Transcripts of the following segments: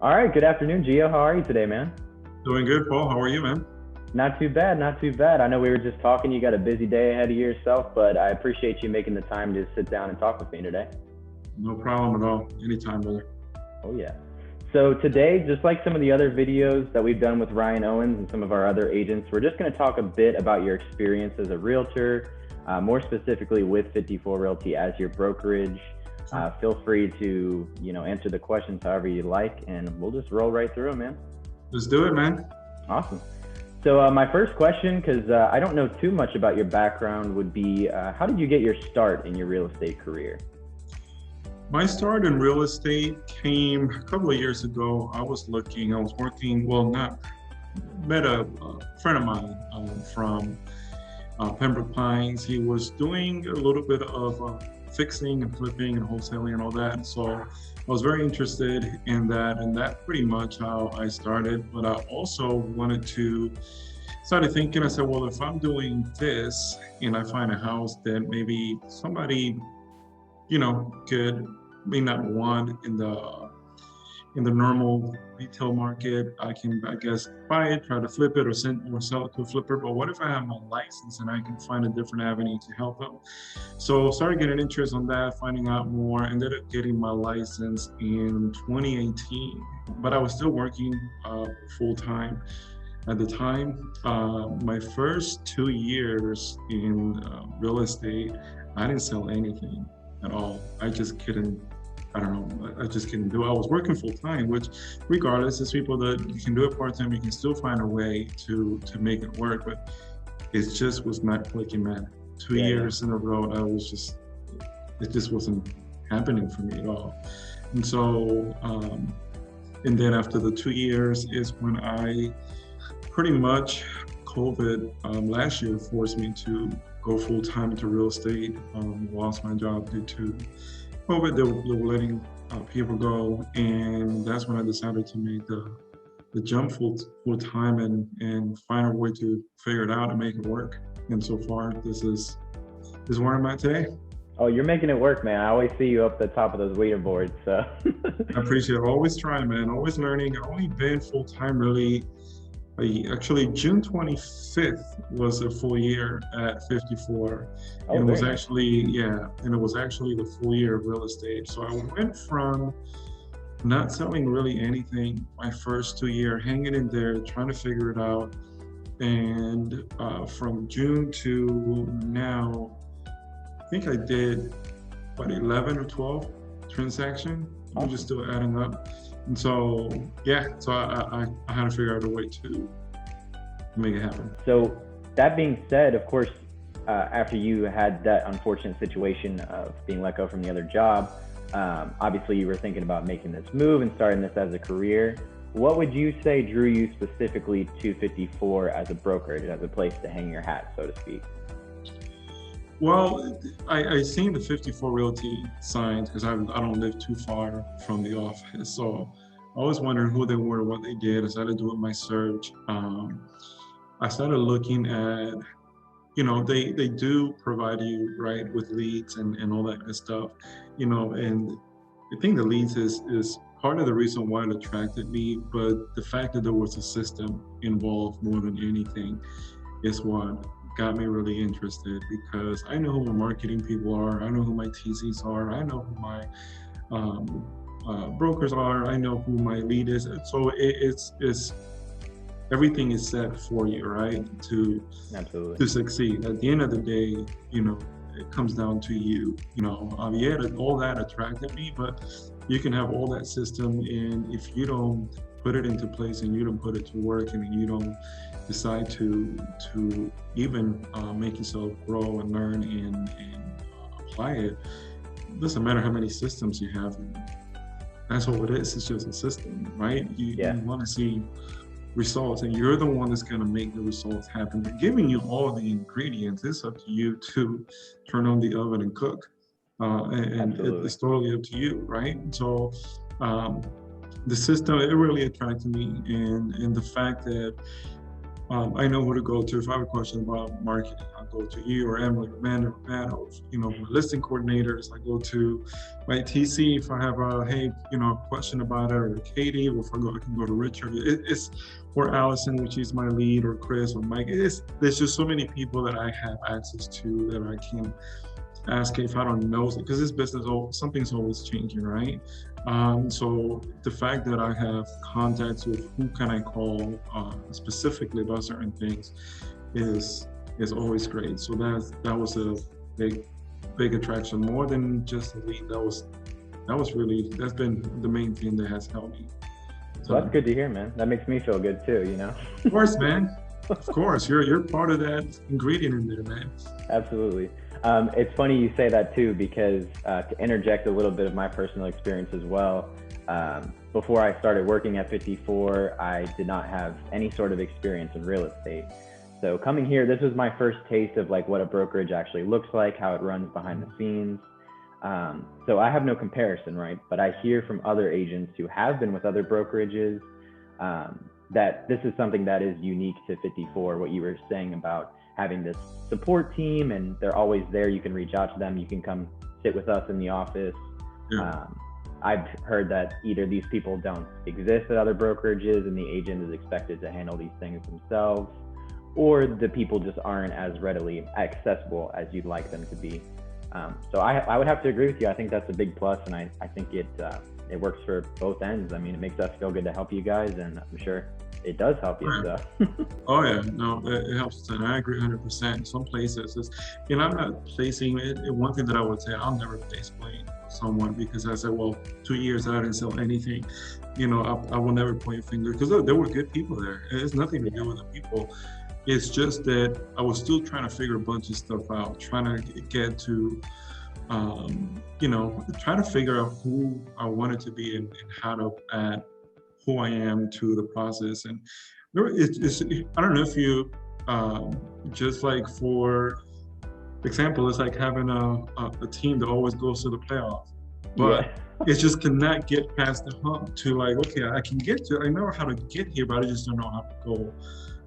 All right, good afternoon, Geo. How are you today, man? Doing good, Paul. How are you, man? Not too bad, not too bad. I know we were just talking. You got a busy day ahead of yourself, but I appreciate you making the time to sit down and talk with me today. No problem at all. Anytime, brother. Oh, yeah. So today, just like some of the other videos that we've done with Ryan Owens and some of our other agents, we're just going to talk a bit about your experience as a realtor, more specifically with 54 Realty as your brokerage. Feel free to, answer the questions however you like, and we'll just roll right through them, man. Let's do it, man. Awesome. So my first question, because I don't know too much about your background, would be how did you get your start in your real estate career? My start in real estate came a couple of years ago. I was working, met a friend of mine from Pembroke Pines. He was doing a little bit of fixing and flipping and wholesaling and all that. So I was very interested in that, and that's pretty much how I started. But I also started thinking, I said, well, if I'm doing this and I find a house that maybe somebody, could be not want in the normal retail market, I can, I guess, buy it, try to flip it or sell it to a flipper. But what if I have my license and I can find a different avenue to help them? So started getting interest on that, finding out more, ended up getting my license in 2018, but I was still working full time. At the time, my first 2 years in real estate, I didn't sell anything at all. I just couldn't do it. I was working full time, which regardless, there's people that you can do it part time, you can still find a way to make it work, but it just was not clicking, man. 2 years in a row, it just wasn't happening for me at all. And so, and then after the 2 years is when I pretty much COVID last year forced me to go full time into real estate. Lost my job due to COVID. They were letting people go, and that's when I decided to make the jump full time and find a way to figure it out and make it work. And so far, this is where I'm at today. Oh, you're making it work, man. I always see you up the top of those leaderboards. So I appreciate it. Always trying, man. Always learning. I've only been full time really. Actually, June 25th was a full year at 54. And it was actually, and it was actually the full year of real estate. So I went from not selling really anything my first 2 years, hanging in there, trying to figure it out. And from June to now, I think I did, 11 or 12 transactions. I'm just still adding up. And so, I had to figure out a way to make it happen. So that being said, of course, after you had that unfortunate situation of being let go from the other job, obviously you were thinking about making this move and starting this as a career. What would you say drew you specifically to 54 as a brokerage, as a place to hang your hat, so to speak? Well, I seen the 54 Realty signs because I don't live too far from the office. So I was wondering who they were, what they did. I started doing my search. I started looking at, they do provide you, right, with leads and all that good stuff, and I think the leads is part of the reason why it attracted me, but the fact that there was a system involved more than anything is what got me really interested, because I know who my marketing people are, I know who my TCs are, I know who my brokers are, I know who my lead is. So it's everything is set for you, right? To succeed. At the end of the day, it comes down to you. All that attracted me, but you can have all that system, and if you don't put it into place and you don't put it to work and you don't decide to even make yourself grow and learn and apply it, doesn't matter how many systems you have. That's all it is. It's just a system, right? You want to see results, and you're the one that's going to make the results happen. They're giving you all the ingredients. It's up to you to turn on the oven and cook, and it's totally up to you, right? So the system, it really attracted me, and the fact that I know who to go to. If I have a question about marketing, I'll go to you or Emily or Amanda or Matt, or, my listing coordinators. I go to my TC if I have a question about it, or Katie, or I can go to Richard. Or Allison, which is my lead, or Chris or Mike. There's just so many people that I have access to that I can ask if I don't know, because this business, something's always changing, right? So the fact that I have contacts with who can I call specifically about certain things is always great. So that was a big attraction, more than just the lead. That's been the main thing that has helped me. So that's good to hear, man. That makes me feel good too, Of course, man. Of course, you're part of that ingredient in there, man. Absolutely. It's funny you say that too, because to interject a little bit of my personal experience as well, before I started working at 54, I did not have any sort of experience in real estate. So coming here, this was my first taste of like what a brokerage actually looks like, how it runs behind the scenes. So I have no comparison, right? But I hear from other agents who have been with other brokerages that this is something that is unique to 54, what you were saying about having this support team, and they're always there. You can reach out to them. You can come sit with us in the office. Yeah. I've heard that either these people don't exist at other brokerages and the agent is expected to handle these things themselves, or the people just aren't as readily accessible as you'd like them to be. So I would have to agree with you. I think that's a big plus, and I think it works for both ends. I mean, it makes us feel good to help you guys, and I'm sure it does help you. So. Oh yeah, no, it helps. And I agree 100%. Some places, I'm not placing it. One thing that I would say, I'll never place blame someone, because I said, well, 2 years I didn't sell anything. I will never point a finger, because there were good people there. It has nothing to do with the people. It's just that I was still trying to figure a bunch of stuff out, trying to get to, trying to figure out who I wanted to be and how to add who I am to the process. And I don't know if you, just like for example, it's like having a team that always goes to the playoffs, but it just cannot get past the hump to like, okay, I know how to get here, but I just don't know how to go.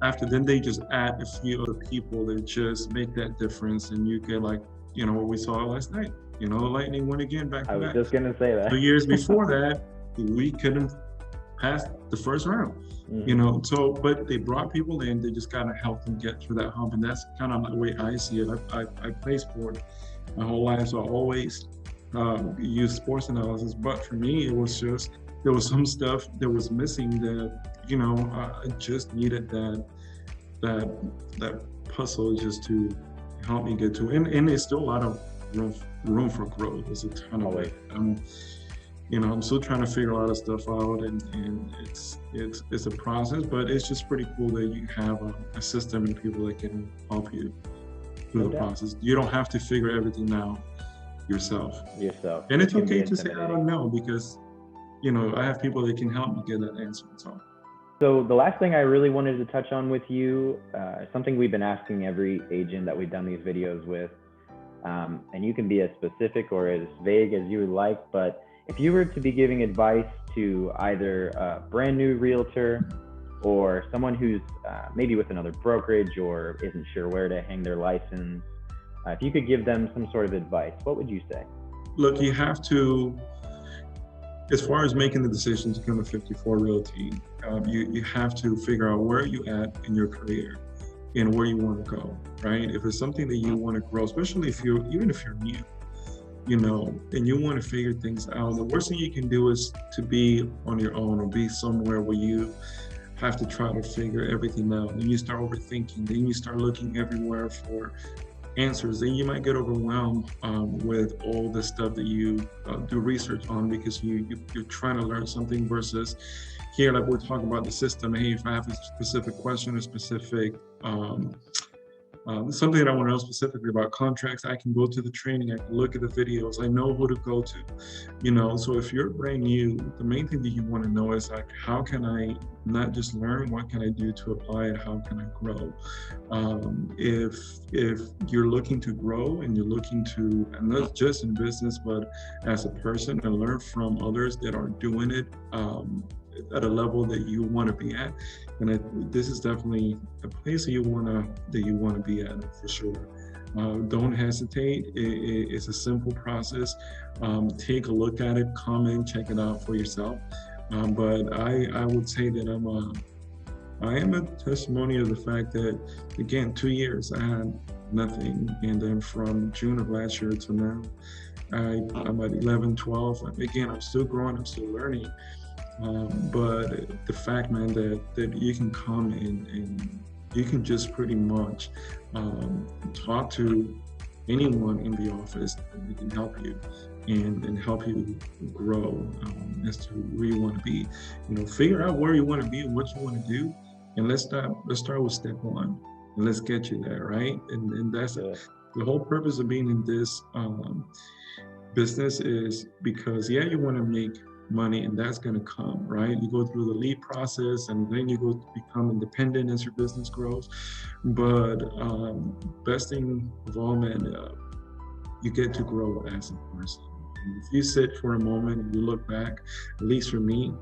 After then, they just add a few other people that just make that difference, and you get like, what we saw last night. The Lightning won again back to back. I was just gonna say that. 2 years before that, we couldn't pass the first round. Mm-hmm. So but they brought people in. They just gotta help them get through that hump, and that's kind of the way I see it. I play sport my whole life, so I always use sports analysis. But for me, it was just there was some stuff that was missing that. I just needed that puzzle just to help me get to, and there's still a lot of room for growth. There's a ton of it. I'm still trying to figure a lot of stuff out, and it's a process, but it's just pretty cool that you have a system and people that can help you through the process. You don't have to figure everything out yourself. And it's okay to say I don't know, because I have people that can help me get that answer. So the last thing I really wanted to touch on with you, something we've been asking every agent that we've done these videos with, and you can be as specific or as vague as you would like, but if you were to be giving advice to either a brand new realtor or someone who's maybe with another brokerage or isn't sure where to hang their license, if you could give them some sort of advice, what would you say? Look, you have to, as far as making the decision to come to 54 Realty, you have to figure out where you at in your career and where you want to go, right? If it's something that you want to grow, especially even if you're new, and you want to figure things out, the worst thing you can do is to be on your own or be somewhere where you have to try to figure everything out. And you start overthinking, then you start looking everywhere for answers, then you might get overwhelmed with all the stuff that you do research on, because you're trying to learn something, versus here, like we're talking about the system. Hey, if I have a specific question or specific something that I want to know specifically about contracts, I can go to the training, I can look at the videos, I know who to go to, so if you're brand new, the main thing that you want to know is like, how can I not just learn, what can I do to apply it, how can I grow? If you're looking to grow and you're looking to, and not just in business, but as a person, and learn from others that are doing it, at a level that you want to be at. And this is definitely a place that you want to be at for sure. Don't hesitate. It's a simple process. Take a look at it, comment, check it out for yourself. But I would say that I am a testimony of the fact that, again, 2 years I had nothing, and then from June of last year to now, I'm at 11, 12. Again, I'm still growing, I'm still learning. But the fact, man, that you can come in and you can just pretty much talk to anyone in the office that can help you and help you grow as to where you want to be. Figure out where you want to be and what you want to do, and let's start with step one, and let's get you there, right? And that's the whole purpose of being in this business, is because you want to make money, and that's going to come, right? You go through the lead process, and then you go to become independent as your business grows. But best thing of all, man, you get to grow as a person. And if you sit for a moment and you look back, at least for me,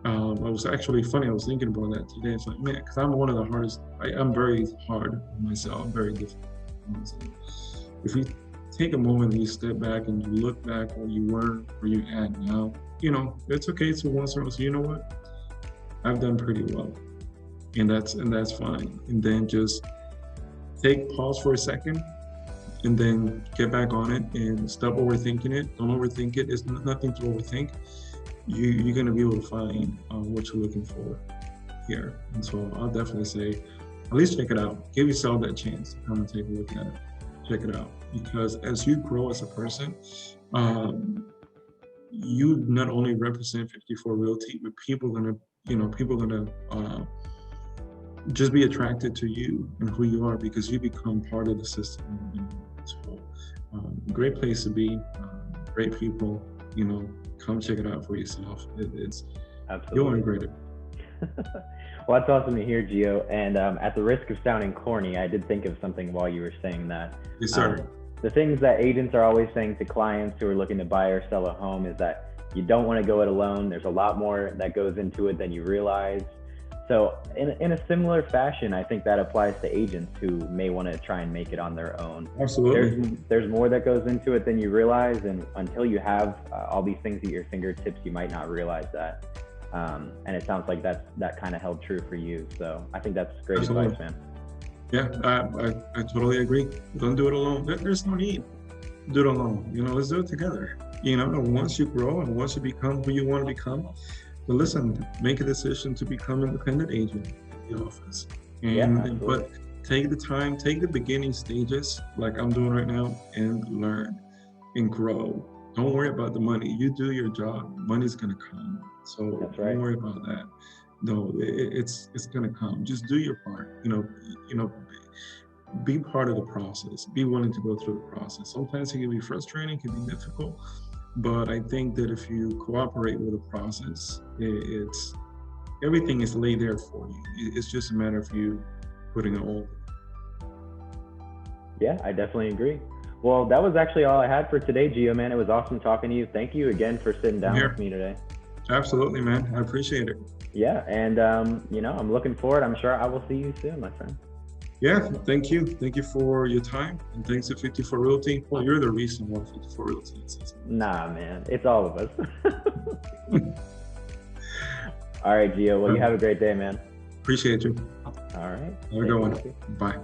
I was actually funny. I was thinking about that today. It's like, man, because I'm one of the hardest. I'm very hard on myself. I'm very difficult on myself. If you take a moment and you step back and you look back where you were, where you're at now, it's okay to once in a while say, you know what, I've done pretty well, and that's fine. And then just pause for a second, and then get back on it and stop overthinking it. Don't overthink it. It's nothing to overthink. You're going to be able to find what you're looking for here. And so I'll definitely say, at least check it out. Give yourself that chance to come and take a look at it. Check it out, because as you grow as a person, you not only represent 54 Realty, but people are gonna just be attracted to you and who you are, because you become part of the system. So, great place to be, great people. Come check it out for yourself. It's Absolutely. You'll integrate it. Well, that's awesome to hear, Geo. And at the risk of sounding corny, I did think of something while you were saying that. Yes, sir. The things that agents are always saying to clients who are looking to buy or sell a home is that you don't want to go it alone. There's a lot more that goes into it than you realize. So in a similar fashion, I think that applies to agents who may want to try and make it on their own. Absolutely. There's more that goes into it than you realize. And until you have all these things at your fingertips, you might not realize that. And it sounds like that kind of held true for you. So I think that's great advice, man. Yeah, I totally agree. Don't do it alone. There's no need to do it alone. Let's do it together. Once you grow and once you become who you want to become, but listen, make a decision to become an independent agent in the office. But take the time, take the beginning stages like I'm doing right now, and learn and grow. Don't worry about the money. You do your job, money's gonna come. So That's right. Don't worry about that. No, it's gonna come. Just do your part. Be part of the process. Be willing to go through the process. Sometimes it can be frustrating, it can be difficult, but I think that if you cooperate with the process, it's everything is laid there for you. It's just a matter of you putting it all. Yeah, I definitely agree. Well, that was actually all I had for today, Geo, man. It was awesome talking to you. Thank you again for sitting down with me today. Absolutely, man. I appreciate it. Yeah, and I'm looking forward. I'm sure I will see you soon, my friend. Yeah, thank you. Thank you for your time, and thanks to 54 Realty. Well, you're the reason why 54 Realty exists. Nah, man, it's all of us. All right, Gio. Well, you have a great day, man. Appreciate you. All right. Have a good one. Bye.